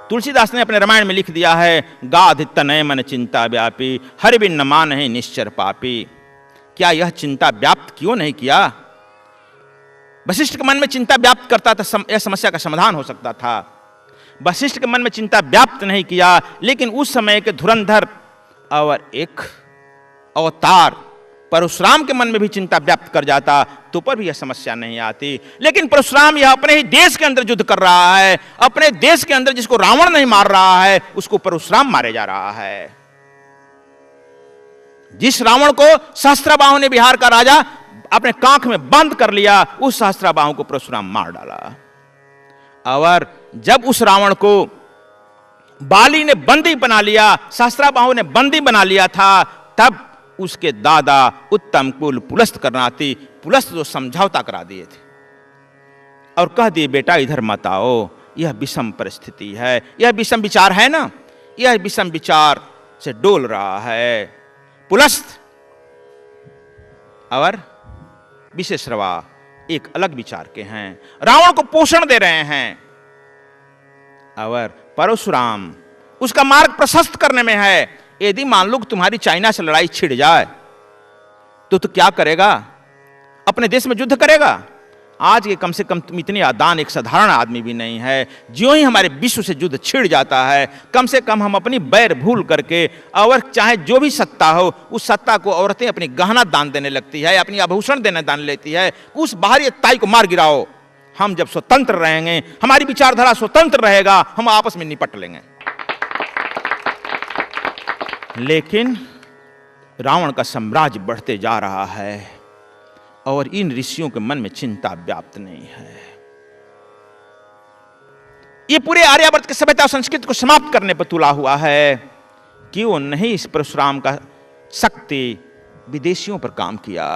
तुलसीदास ने अपने रामायण में लिख दिया है, गाध तनय मन चिंता व्यापी, हरि बिन न मानहि निश्चर पापी। क्या यह चिंता व्याप्त क्यों नहीं किया? वशिष्ठ के मन में चिंता व्याप्त करता था, यह समस्या का समाधान हो सकता था। वशिष्ठ के मन में चिंता व्याप्त नहीं किया, लेकिन उस समय के धुरंधर और एक अवतार परशुराम के मन में भी चिंता व्याप्त कर जाता तो पर भी यह समस्या नहीं आती। लेकिन परशुराम यह अपने ही देश के अंदर युद्ध कर रहा है, अपने देश के अंदर जिसको रावण नहीं मार रहा है उसको परशुराम मारे जा रहा है। जिस रावण को सहस्त्रबाहु ने बिहार का राजा अपने कांख में बंद कर लिया, उस सहस्त्रबाहु को परशुराम मार डाला। और जब उस रावण को बाली ने बंदी बना लिया, सहस्त्रबाहु ने बंदी बना लिया था, तब उसके दादा उत्तम कुल पुलस्त करनाती, पुलस्त जो समझौता करा दिए थे और कह दिए, बेटा इधर मत आओ, यह विषम परिस्थिति है, यह विषम विचार है ना, यह विषम विचार से डोल रहा है। पुलस्त और विशेषरवा एक अलग विचार के हैं, रावण को पोषण दे रहे हैं। और परशुराम उसका मार्ग प्रशस्त करने में है। यदि मान लो तुम्हारी चाइना से लड़ाई छिड़ जाए तो क्या करेगा? अपने देश में युद्ध करेगा? आज के कम से कम तुम इतने आदान एक साधारण आदमी भी नहीं है। ज्यों ही हमारे विश्व से युद्ध छिड़ जाता है, कम से कम हम अपनी बैर भूल करके, और चाहे जो भी सत्ता हो, उस सत्ता को औरतें अपनी गहना दान देने लगती है, अपनी आभूषण देने दान लेती है, उस बाहरी अत्याई को मार गिराओ। हम जब स्वतंत्र रहेंगे, हमारी विचारधारा स्वतंत्र रहेगा, हम आपस में निपट लेंगे। लेकिन रावण का साम्राज्य बढ़ते जा रहा है और इन ऋषियों के मन में चिंता व्याप्त नहीं है। ये पूरे आर्यावर्त के सभ्यता और संस्कृति को समाप्त करने पर तुला हुआ है। क्यों नहीं इस परशुराम का शक्ति विदेशियों पर काम किया?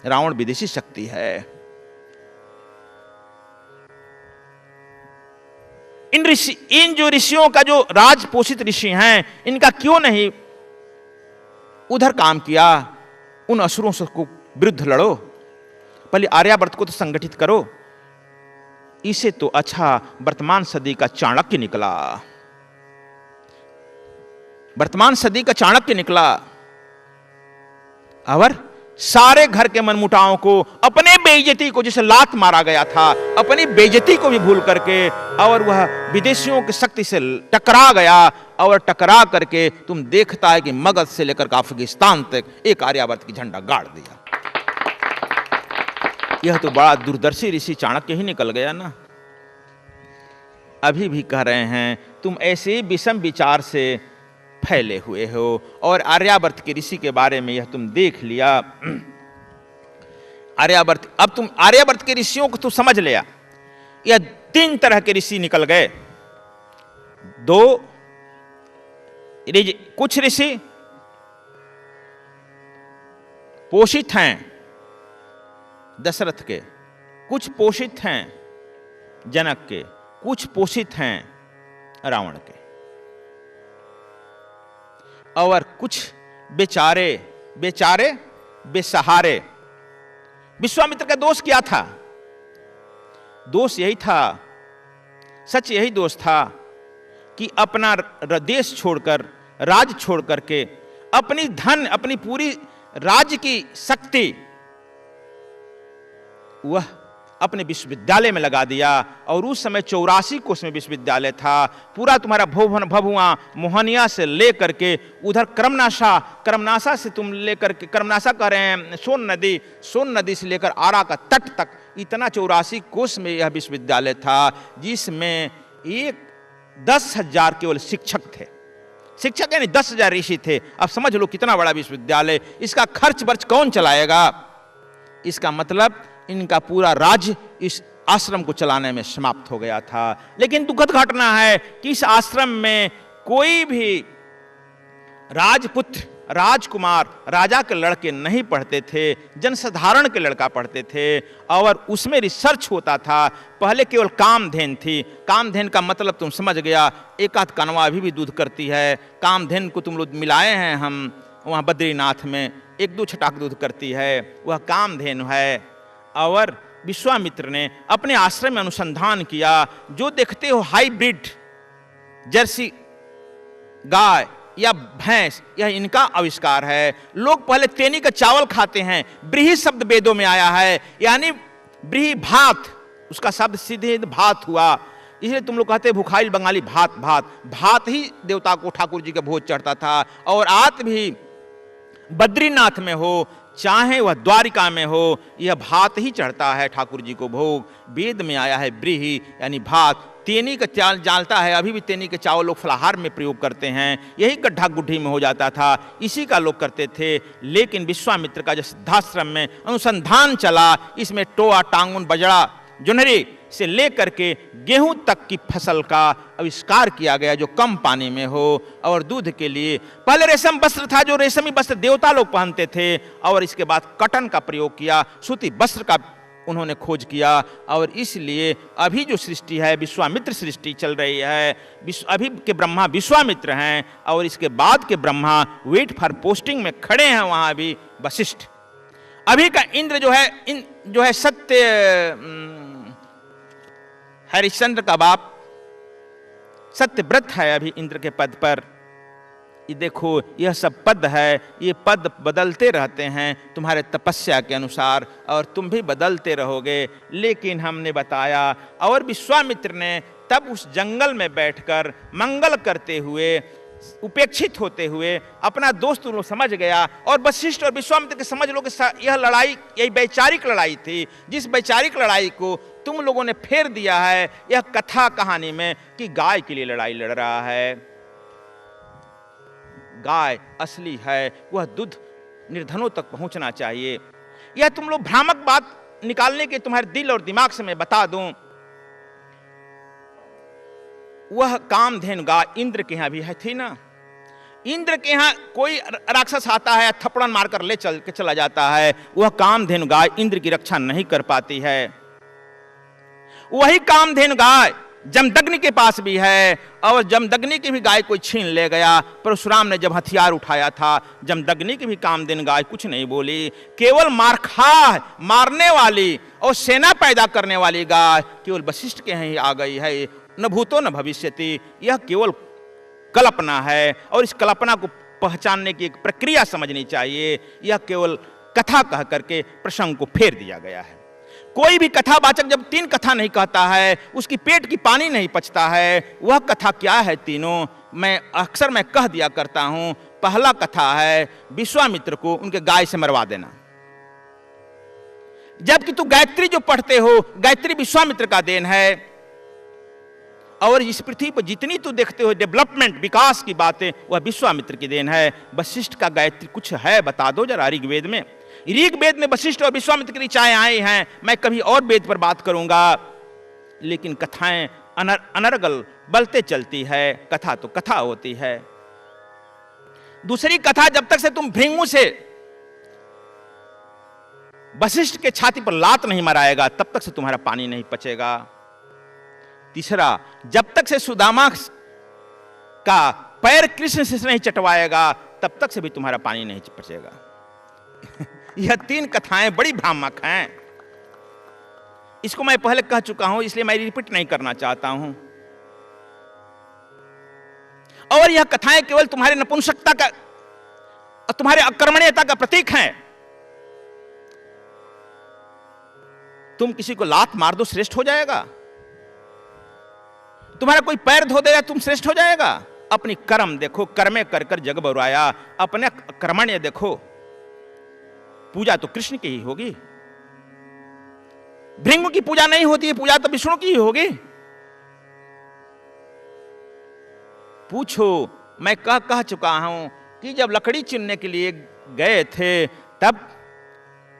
रावण विदेशी शक्ति है। इन जो ऋषियों का जो राज पोषित ऋषि हैं, इनका क्यों नहीं उधर काम किया? उन असुरों से को विरुद्ध लड़ो, पहले आर्यावर्त को तो संगठित करो। इसे तो अच्छा वर्तमान सदी का चाणक्य निकला, वर्तमान सदी का चाणक्य निकला और सारे घर के मनमुटाओं को, अपने बेइज्जती को, जिसे लात मारा गया था, अपनी बेइज्जती को भी भूल करके, और वह विदेशियों की शक्ति से टकरा गया, और टकरा करके तुम देखता है कि मगध से लेकर अफगानिस्तान तक एक आर्यावर्त की झंडा गाड़ दिया। यह तो बड़ा दूरदर्शी ऋषि चाणक्य ही निकल गया ना। अभी भी कह रहे हैं तुम ऐसे विषम विचार से फैले हुए हो, और आर्यावर्त के ऋषि के बारे में यह तुम देख लिया। आर्यावर्त, अब तुम आर्यावर्त के ऋषियों को तो समझ लिया। यह 3 तरह के ऋषि निकल गए। कुछ ऋषि पोषित हैं दशरथ के, कुछ पोषित हैं जनक के, कुछ पोषित हैं रावण के, और कुछ बेचारे बेसहारे। विश्वामित्र का दोष क्या था? दोष यही था, सच यही दोष था कि अपना देश छोड़कर, राज छोड़ करके, अपनी धन, अपनी पूरी राज्य की शक्ति वह अपने विश्वविद्यालय में लगा दिया। और उस समय 84 कोष में विश्वविद्यालय था। पूरा तुम्हारा भभुआ मोहनिया से लेकर के उधर करमनाशा से तुम लेकर के, करमनाशा कह रहे हैं सोन नदी से लेकर आरा का तट तक, इतना 84 कोष में यह विश्वविद्यालय था, जिसमें 10,000 केवल शिक्षक थे। शिक्षक यानी 10,000 ऋषि थे। अब समझ लो कितना बड़ा विश्वविद्यालय, इसका खर्च वर्च कौन चलाएगा? इसका मतलब इनका पूरा राज्य इस आश्रम को चलाने में समाप्त हो गया था। लेकिन दुखद घटना है कि इस आश्रम में कोई भी राजपुत्र, राजकुमार, राजा के लड़के नहीं पढ़ते थे, जनसाधारण के लड़का पढ़ते थे। और उसमें रिसर्च होता था। पहले केवल कामधेन थी। कामधेन का मतलब तुम समझ गया, एक आध कनवा अभी भी दूध करती है। कामधेन को तुम लोग मिलाए हैं हम वहाँ बद्रीनाथ में, 1-2 छटाक दूध करती है, वह कामधेनु है। और विश्वामित्र ने अपने आश्रम में अनुसंधान किया। जो देखते हो हाइब्रिड जर्सी गाय या भैंस, यह इनका आविष्कार है। लोग पहले तेनी का चावल खाते हैं। ब्रीही शब्द वेदों में आया है, यानी ब्रीही भात, उसका शब्द सीधे भात हुआ। इसलिए तुम लोग कहते भुखाइल बंगाली भात, भात भात ही देवता को ठाकुर जी का भोज चढ़ता था। और आज भी बद्रीनाथ में हो चाहे वह द्वारिका में हो, यह भात ही चढ़ता है ठाकुर जी को भोग। वेद में आया है ब्रीही यानी भात। तेनी का चावल जानता है, अभी भी तेनी के चावल लोग फलाहार में प्रयोग करते हैं। यही गड्ढा गुड्ढी में हो जाता था, इसी का लोग करते थे। लेकिन विश्वामित्र का जो सिद्धाश्रम में अनुसंधान चला, इसमें टोआ, टांगुन, बजड़ा, जुनरी से लेकर के गेहूं तक की फसल का आविष्कार किया गया, जो कम पानी में हो। और दूध के लिए पहले रेशम वस्त्र था, जो रेशमी वस्त्र देवता लोग पहनते थे। और इसके बाद कटन का प्रयोग किया, सूती वस्त्र का उन्होंने खोज किया। और इसलिए अभी जो सृष्टि है विश्वामित्र सृष्टि चल रही है। अभी के ब्रह्मा विश्वामित्र हैं, और इसके बाद के ब्रह्मा वेट फॉर पोस्टिंग में खड़े हैं, वहां भी वशिष्ठ। अभी का इंद्र जो है सत्य हरिश्चंद्र का बाप सत्यव्रत है अभी इंद्र के पद पर। ये देखो, यह सब पद है, ये पद बदलते रहते हैं तुम्हारे तपस्या के अनुसार, और तुम भी बदलते रहोगे। लेकिन हमने बताया, और विश्वामित्र ने तब उस जंगल में बैठकर मंगल करते हुए, उपेक्षित होते हुए अपना दोस्त लोग समझ गया। और वशिष्ठ और विश्वामित्र के समझ लो कि यह लड़ाई, यही वैचारिक लड़ाई थी। जिस वैचारिक लड़ाई को तुम लोगों ने फेर दिया है यह कथा कहानी में, कि गाय के लिए लड़ाई लड़ रहा है। गाय असली है, वह दूध निर्धनों तक पहुंचना चाहिए। यह तुम लोग भ्रामक बात निकालने के तुम्हारे दिल और दिमाग से मैं बता दूं, वह कामधेनु गाय इंद्र के यहां भी है थी ना। इंद्र के यहां कोई राक्षस आता है, थप्पड़ मारकर ले चल के चला जाता है, वह कामधेनु गाय इंद्र की रक्षा नहीं कर पाती है। वही कामधेनु गाय जमदग्नि के पास भी है, और जमदग्नि की भी गाय कोई छीन ले गया। परशुराम ने जब हथियार उठाया था, जमदग्नि की भी कामधेनु गाय कुछ नहीं बोली। केवल मारखा, मारने वाली और सेना पैदा करने वाली गाय केवल वशिष्ठ के यहीं आ गई है। न भूतो न भविष्यति, यह केवल कल्पना है, और इस कल्पना को पहचानने की एक प्रक्रिया समझनी चाहिए। यह केवल कथा कह करके प्रसंग को फेर दिया गया है। कोई भी कथावाचक जब 3 कथा नहीं कहता है, उसकी पेट की पानी नहीं पचता है। वह कथा क्या है तीनों, मैं अक्सर कह दिया करता हूं। पहला कथा है विश्वामित्र को उनके गाय से मरवा देना। जबकि तू गायत्री जो पढ़ते हो, गायत्री विश्वामित्र का देन है। और इस पृथ्वी पर जितनी तू देखते हो डेवलपमेंट, विकास की बातें, वह विश्वामित्र की देन है। वशिष्ठ का गायत्री कुछ है, बता दो जरा ऋग्वेद में। ऋग्वेद में वशिष्ठ और विश्वामित्र की ऋचाएं आई हैं। मैं कभी और वेद पर बात करूंगा। लेकिन कथाएं अनर्गल बलते चलती है। कथा तो कथा होती है। दूसरी कथा, जब तक से तुम भृंगु से वशिष्ठ के छाती पर लात नहीं मराएगा, तब तक से तुम्हारा पानी नहीं पचेगा। तीसरा, जब तक से सुदामा का पैर कृष्ण से नहीं चटवाएगा, तब तक से भी तुम्हारा पानी नहीं पचेगा। यह 3 कथाएं बड़ी भ्रामक हैं। इसको मैं पहले कह चुका हूं, इसलिए मैं रिपीट नहीं करना चाहता हूं। और यह कथाएं केवल तुम्हारे नपुंसकता का और तुम्हारे अकर्मण्यता का प्रतीक हैं। तुम किसी को लात मार दो, श्रेष्ठ हो जाएगा। तुम्हारा कोई पैर धो देगा, तुम श्रेष्ठ हो जाएगा। अपनी कर्म देखो, कर्मे कर कर जग बउराया। अपने कर्मण्य देखो। पूजा तो कृष्ण की ही होगी। भृंगु की पूजा नहीं होती है, पूजा तो विष्णु की ही होगी। पूछो, मैं कह चुका हूं कि जब लकड़ी चुनने के लिए गए थे, तब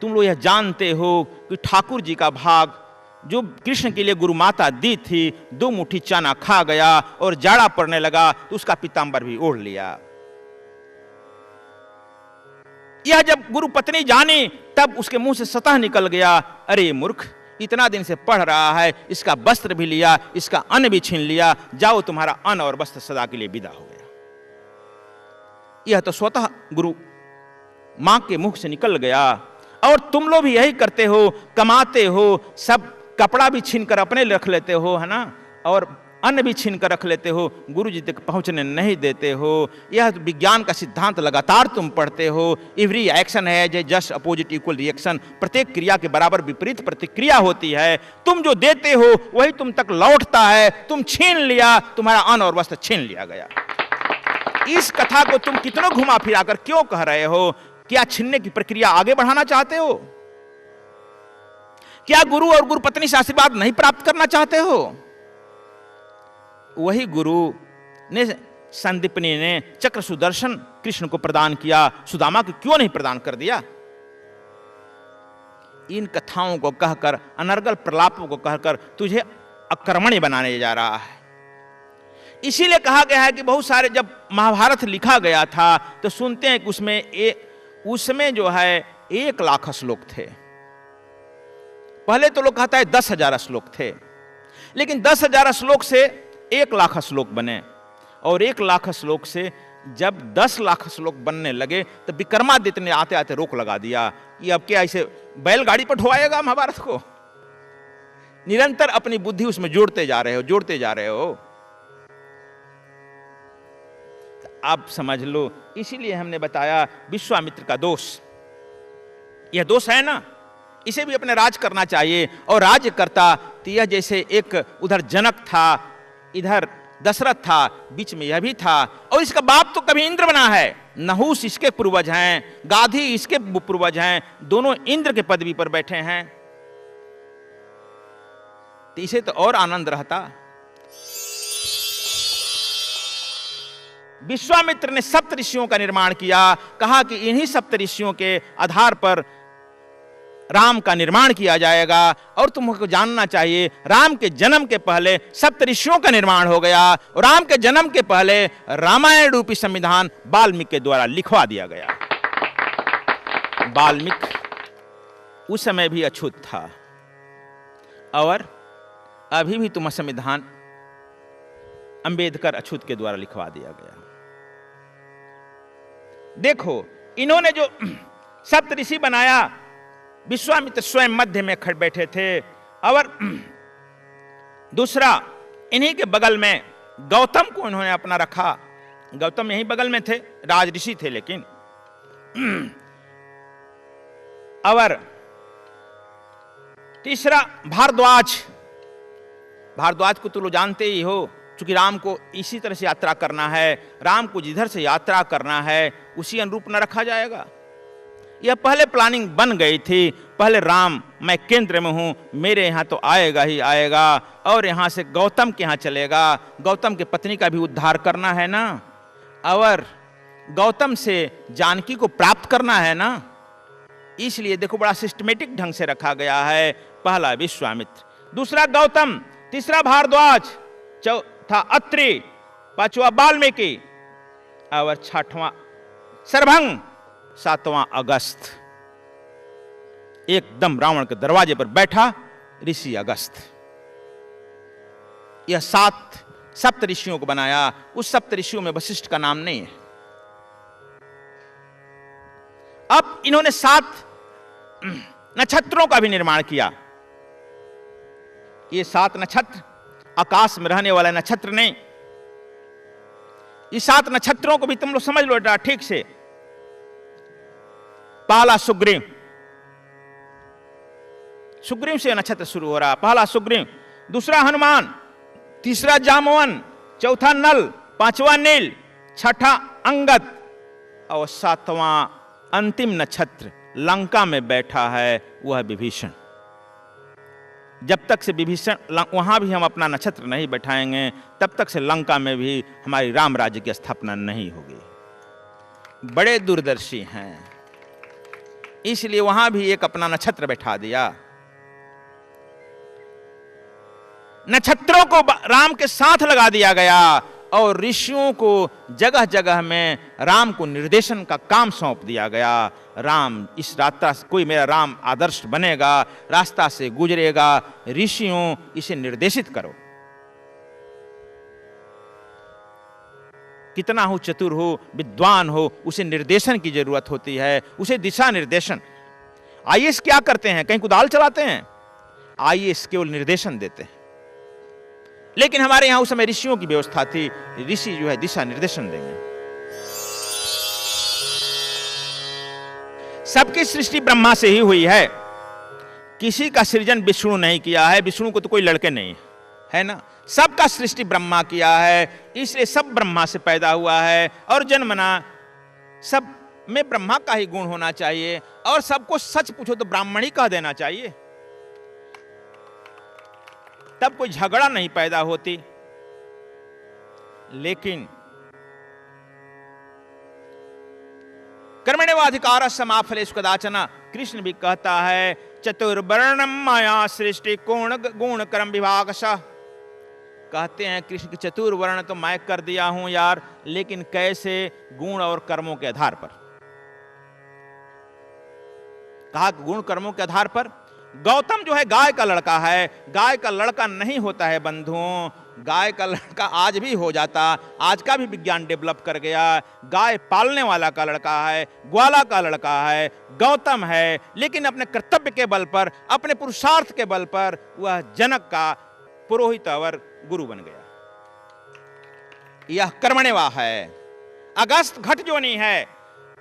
तुम लोग यह जानते हो कि ठाकुर जी का भाग जो कृष्ण के लिए गुरु माता दी थी, 2 मुट्ठी चना खा गया और जाड़ा पड़ने लगा तो उसका पीतांबर भी ओढ़ लिया। यह जब गुरु पत्नी जानी, तब उसके मुंह से सतह निकल गया, अरे मूर्ख, इतना दिन से पढ़ रहा है, इसका वस्त्र भी लिया, इसका अन्न भी छीन लिया, जाओ तुम्हारा अन्न और वस्त्र सदा के लिए विदा हो गया। यह तो स्वतः गुरु मां के मुख से निकल गया। और तुम लोग भी यही करते हो, कमाते हो, सब कपड़ा भी छीन कर अपने रख लेते हो, है ना, और अन्न भी छीन कर रख लेते हो, गुरु जी तक पहुंचने नहीं देते हो। यह विज्ञान का सिद्धांत लगातार तुम पढ़ते हो। एवरी एक्शन है जे जस्ट अपोजिट इक्वल रिएक्शन, प्रत्येक क्रिया के बराबर विपरीत प्रतिक्रिया होती है। तुम जो देते हो वही तुम तक लौटता है। तुम छीन लिया, तुम्हारा अन्न और वस्त्र छीन लिया गया। इस कथा को तुम कितनों घुमा फिरा कर क्यों कह रहे हो? क्या छीनने की प्रक्रिया आगे बढ़ाना चाहते हो? क्या गुरु और गुरु पत्नी से आशीर्वाद नहीं प्राप्त करना चाहते हो? वही गुरु ने, संदीपनी ने चक्र सुदर्शन कृष्ण को प्रदान किया, सुदामा को क्यों नहीं प्रदान कर दिया? इन कथाओं को कहकर, अनर्गल प्रलापों को कहकर तुझे अकर्मण्य बनाने जा रहा है। इसीलिए कहा गया है कि बहुत सारे, जब महाभारत लिखा गया था तो सुनते हैं कि उसमें जो है 1,00,000 श्लोक थे। पहले तो लोग कहता है 10,000 श्लोक थे, लेकिन 10,000 श्लोक से 1,00,000 श्लोक बने, और 1,00,000 श्लोक से जब 10,00,000 श्लोक बनने लगे तो विक्रमादित्य ने आते आते रोक लगा दिया। ये अब क्या ऐसे बैलगाड़ी पर ढोआएगा महाभारत को? निरंतर अपनी बुद्धि उसमें जोड़ते जा रहे हो। आप समझ लो, इसीलिए हमने बताया विश्वामित्र का दोष, यह दोष है ना, इसे भी अपने राज करना चाहिए। और राज्य करता तो यह जैसे एक उधर जनक था, इधर दशरथ था, बीच में यह भी था। और इसका बाप तो कभी इंद्र बना है, नहुस इसके पूर्वज हैं, गाधी इसके पूर्वज हैं, दोनों इंद्र के पदवी पर बैठे हैं। तो इसे तो और आनंद रहता। विश्वामित्र ने सप्त ऋषियों का निर्माण किया, कहा कि इन्हीं सप्त ऋषियों के आधार पर राम का निर्माण किया जाएगा। और तुमको जानना चाहिए, राम के जन्म के पहले सप्त ऋषियों का निर्माण हो गया, और राम के जन्म के पहले रामायण रूपी संविधान वाल्मीकि के द्वारा लिखवा दिया गया। वाल्मीकि उस समय भी अछूत था, और अभी भी तुम्हारा संविधान अंबेडकर अछूत के द्वारा लिखवा दिया गया। देखो, इन्होंने जो सप्त ऋषि बनाया, विश्वामित्र स्वयं मध्य में खड़े बैठे थे, और दूसरा इन्हीं के बगल में गौतम को इन्होंने अपना रखा। गौतम यहीं बगल में थे, राज ऋषि थे लेकिन। और तीसरा भारद्वाज को तो लोग जानते ही हो, क्योंकि राम को इसी तरह से यात्रा करना है, राम को जिधर से यात्रा करना है उसी अनुरूप न रखा जाएगा। यह पहले प्लानिंग बन गई थी, पहले राम, मैं केंद्र में हूं, मेरे यहां तो आएगा ही आएगा, और यहां से गौतम के यहां चलेगा। गौतम की पत्नी का भी उद्धार करना है ना, और गौतम से जानकी को प्राप्त करना है ना। इसलिए देखो, बड़ा सिस्टमेटिक ढंग से रखा गया है। पहला विश्वामित्र, दूसरा गौतम, तीसरा भारद्वाज, चौथा अत्रि, पांचवा वाल्मीकि, और छठवां सर्वभंग, 7वां अगस्त। एकदम रावण के दरवाजे पर बैठा ऋषि अगस्त। यह सप्त ऋषियों को बनाया। उस सप्त ऋषियों में वशिष्ठ का नाम नहीं है। अब इन्होंने 7 नक्षत्रों का भी निर्माण किया। ये 7 नक्षत्र आकाश में रहने वाले नक्षत्र नहीं। ये 7 नक्षत्रों को भी तुम लोग समझ लो ठीक से। पहला सुग्रीव से नक्षत्र शुरू हो रहा। पहला सुग्रीव, दूसरा हनुमान, तीसरा जामवन, चौथा नल, पांचवा नील, छठा अंगद, और 7वां अंतिम नक्षत्र लंका में बैठा है, वह विभीषण। जब तक से विभीषण वहां भी हम अपना नक्षत्र नहीं बैठाएंगे, तब तक से लंका में भी हमारी राम राज्य की स्थापना नहीं होगी। बड़े दूरदर्शी हैं, इसलिए वहां भी एक अपना नक्षत्र बैठा दिया। नक्षत्रों को राम के साथ लगा दिया गया, और ऋषियों को जगह जगह में राम को निर्देशन का काम सौंप दिया गया। राम इस रास्ता से, कोई मेरा राम आदर्श बनेगा, रास्ता से गुजरेगा, ऋषियों इसे निर्देशित करो। कितना हो चतुर हो, विद्वान हो, उसे निर्देशन की जरूरत होती है, उसे दिशा निर्देशन। आईएएस क्या करते हैं? कहीं कुदाल चलाते हैं? आईएएस केवल निर्देशन देते हैं। लेकिन हमारे यहां उस समय ऋषियों की व्यवस्था थी, ऋषि जो है दिशा निर्देशन देंगे। सबकी सृष्टि ब्रह्मा से ही हुई है, किसी का सृजन विष्णु नहीं किया है, विष्णु को तो कोई लड़के नहीं है ना, सबका सृष्टि ब्रह्मा किया है, इसलिए सब ब्रह्मा से पैदा हुआ है और जन्मना सब में ब्रह्मा का ही गुण होना चाहिए, और सबको सच पूछो तो ब्राह्मण ही कह देना चाहिए, तब कोई झगड़ा नहीं पैदा होती। लेकिन कर्मण्येवाधिकार समाफलेषु कदाचन, कृष्ण भी कहता है चतुर्वर्णम माया सृष्टि कोण गुण कर्म विभागशः, कहते हैं कृष्ण के चतुर्वर्ण तो मैं कर दिया हूं यार, लेकिन कैसे? गुण और कर्मों के आधार पर। कहा गुण कर्मों के आधार पर। गौतम जो है गाय का लड़का है, गाय का लड़का नहीं होता है बंधुओं, गाय का लड़का आज भी हो जाता, आज का भी विज्ञान डेवलप कर गया, गाय पालने वाला का लड़का है, ग्वाला का लड़का है, गौतम है, लेकिन अपने कर्तव्य के बल पर, अपने पुरुषार्थ के बल पर वह जनक का पुरोहित और गुरु बन गया। यह कर्मण्यवा है। अगस्त घट जोनी है।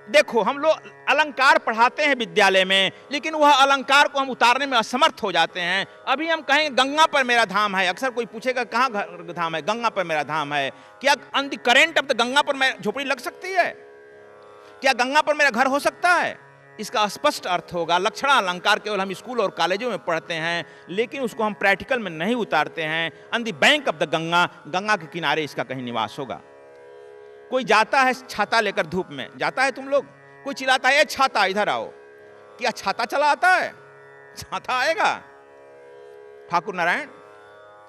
देखो हम लोग अलंकार पढ़ाते हैं विद्यालय में, लेकिन वह अलंकार को हम उतारने में असमर्थ हो जाते हैं। अभी हम कहेंगे गंगा पर मेरा धाम है, अक्सर कोई पूछेगा कहाँ धाम है, गंगा पर मेरा धाम है। क्या on the current of the Ganga पर मेरा झोपड़ी लग सकती है? क्या गंगा पर मेरा घर हो सकता है? इसका स्पष्ट अर्थ होगा। लक्षणा अलंकार केवल हम स्कूल और कॉलेजों में पढ़ते हैं, लेकिन उसको हम प्रैक्टिकल में नहीं उतारते हैं। On the bank of the Ganga, Ganga के किनारे इसका कहीं निवास होगा। कोई जाता है छाता लेकर धूप में, जाता है तुम लोग, कोई चिल्लाता है छाता इधर आओ, क्या छाता चला आता है? छाता आएगा? ठाकुर नारायण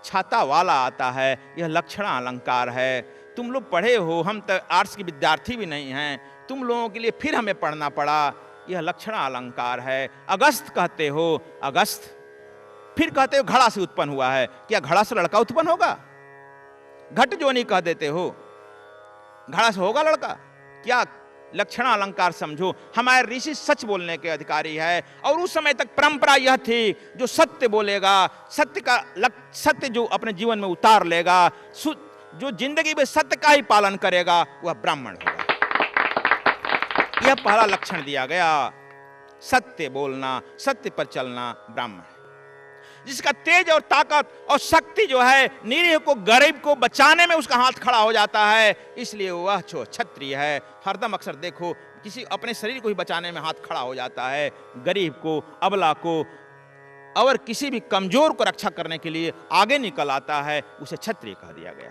छाता वाला आता है। यह लक्षणा अलंकार है। तुम लोग पढ़े हो, हम तो आर्ट्स के विद्यार्थी भी नहीं हैं, तुम लोगों के लिए फिर हमें पढ़ना पड़ा। यह लक्षणा अलंकार है। अगस्त कहते हो, अगस्त, फिर कहते हो घड़ा से उत्पन्न हुआ है। क्या घड़ा से लड़का उत्पन्न होगा? घट जोनी कह देते हो, घड़ा से होगा लड़का? क्या लक्षणा अलंकार समझो। हमारे ऋषि सच बोलने के अधिकारी है, और उस समय तक परंपरा यह थी जो सत्य बोलेगा, सत्य जो अपने जीवन में उतार लेगा, जो जिंदगी में सत्य का ही पालन करेगा, वह ब्राह्मण होगा। यह पहला लक्षण दिया गया, सत्य बोलना, सत्य पर चलना ब्राह्मण है। जिसका तेज और ताकत और शक्ति जो है निरीह को, गरीब को बचाने में उसका हाथ खड़ा हो जाता है, इसलिए वह क्षत्रिय है। हरदम अक्सर देखो किसी अपने शरीर को ही बचाने में हाथ खड़ा हो जाता है, गरीब को, अबला को और किसी भी कमजोर को रक्षा करने के लिए आगे निकल आता है, उसे क्षत्रिय कह दिया गया।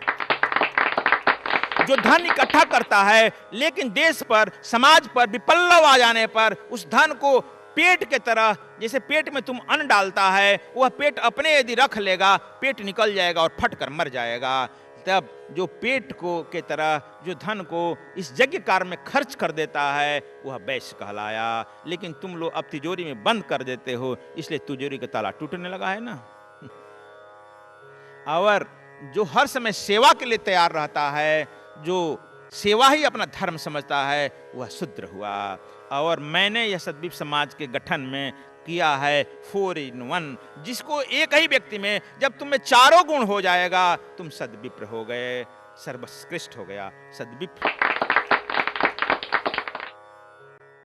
जो धन इकट्ठा करता है, लेकिन देश पर, समाज पर विपल्लव आ जाने पर उस धन को पेट के तरह, जैसे पेट में तुम अन्न डालता है, वह पेट अपने यदि रख लेगा, पेट निकल जाएगा और फटकर मर जाएगा। तब जो पेट को के तरह जो धन को इस यज्ञ कार्य में खर्च कर देता है, वह वैश्य कहलाया। लेकिन तुम लोग अब तिजोरी में बंद कर देते हो, इसलिए तिजोरी का ताला टूटने लगा है ना। और जो हर समय सेवा के लिए तैयार रहता है, जो सेवा ही अपना धर्म समझता है, वह शूद्र हुआ। और मैंने यह सद्विप समाज के गठन में किया है 4 in 1, जिसको एक ही व्यक्ति में, जब तुम में चारों गुण हो जाएगा, तुम सद्विप्र हो गए, सर्वश्रेष्ठ हो गया सद्विप्र।